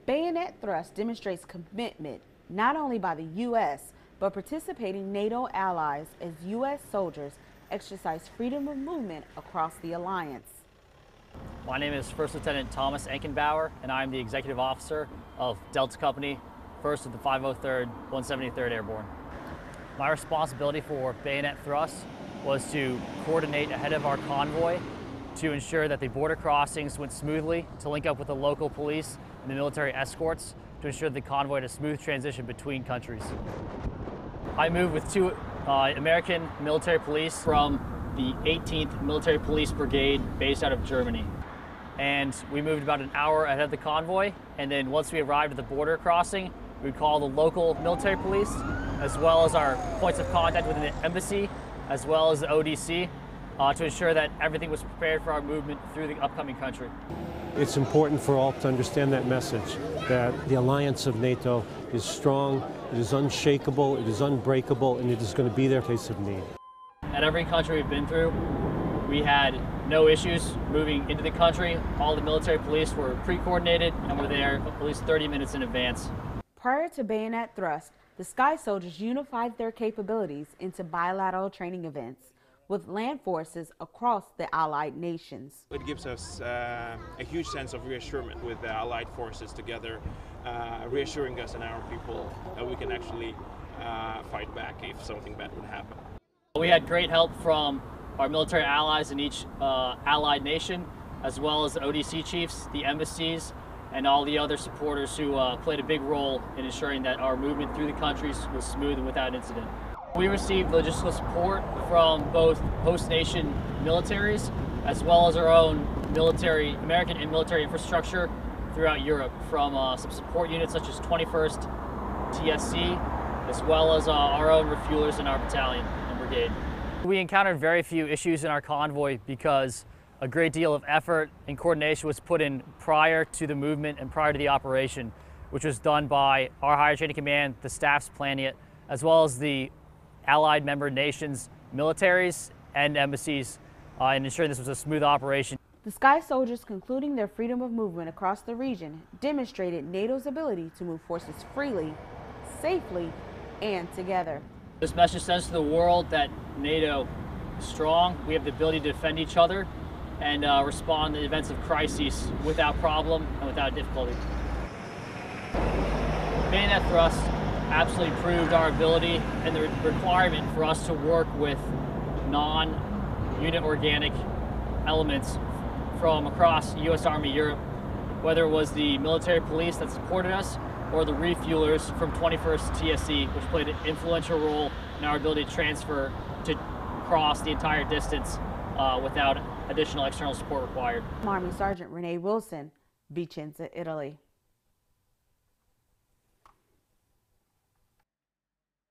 Bayonet Thrust demonstrates commitment not only by the U.S., but participating NATO allies as U.S. soldiers exercise freedom of movement across the alliance. My name is First Lieutenant Thomas Enkenbauer, and I'm the Executive Officer of Delta Company, 1st of the 503rd, 173rd Airborne. My responsibility for Bayonet Thrust was to coordinate ahead of our convoy to ensure that the border crossings went smoothly, to link up with the local police and the military escorts to ensure the convoy had a smooth transition between countries. I moved with two American military police from the 18th Military Police Brigade based out of Germany. And we moved about an hour ahead of the convoy, and then once we arrived at the border crossing, we'd call the local military police, as well as our points of contact within the embassy, as well as the ODC, to ensure that everything was prepared for our movement through the upcoming country. It's important for all to understand that message, that the alliance of NATO is strong, it is unshakable, it is unbreakable, and it is going to be there in case of need. At every country we've been through, we had no issues moving into the country. All the military police were pre-coordinated and were there at least 30 minutes in advance. Prior to Bayonet Thrust, the Sky Soldiers unified their capabilities into bilateral training events with land forces across the allied nations. It gives us a huge sense of reassurance with the allied forces together, reassuring us and our people that we can actually fight back if something bad would happen. We had great help from our military allies in each allied nation, as well as the ODC chiefs, the embassies, and all the other supporters who played a big role in ensuring that our movement through the countries was smooth and without incident. We received logistical support from both host nation militaries, as well as our own military, American and military infrastructure throughout Europe, from some support units such as 21st TSC, as well as our own refuelers in our battalion and brigade. We encountered very few issues in our convoy because a great deal of effort and coordination was put in prior to the movement and prior to the operation, which was done by our higher training command, the staffs planning it, as well as the allied member nations, militaries, and embassies, in ensuring this was a smooth operation. The Sky Soldiers, concluding their freedom of movement across the region, demonstrated NATO's ability to move forces freely, safely, and together. This message sends to the world that NATO is strong, we have the ability to defend each other, and respond to events of crises without problem and without difficulty. Bayonet Thrust absolutely proved our ability and the requirement for us to work with non-unit organic elements from across U.S. Army Europe, whether it was the military police that supported us or the refuelers from 21st TSC, which played an influential role in our ability to transfer to cross the entire distance without additional external support required. Army Sergeant Renee Wilson, Vicenza, Italy.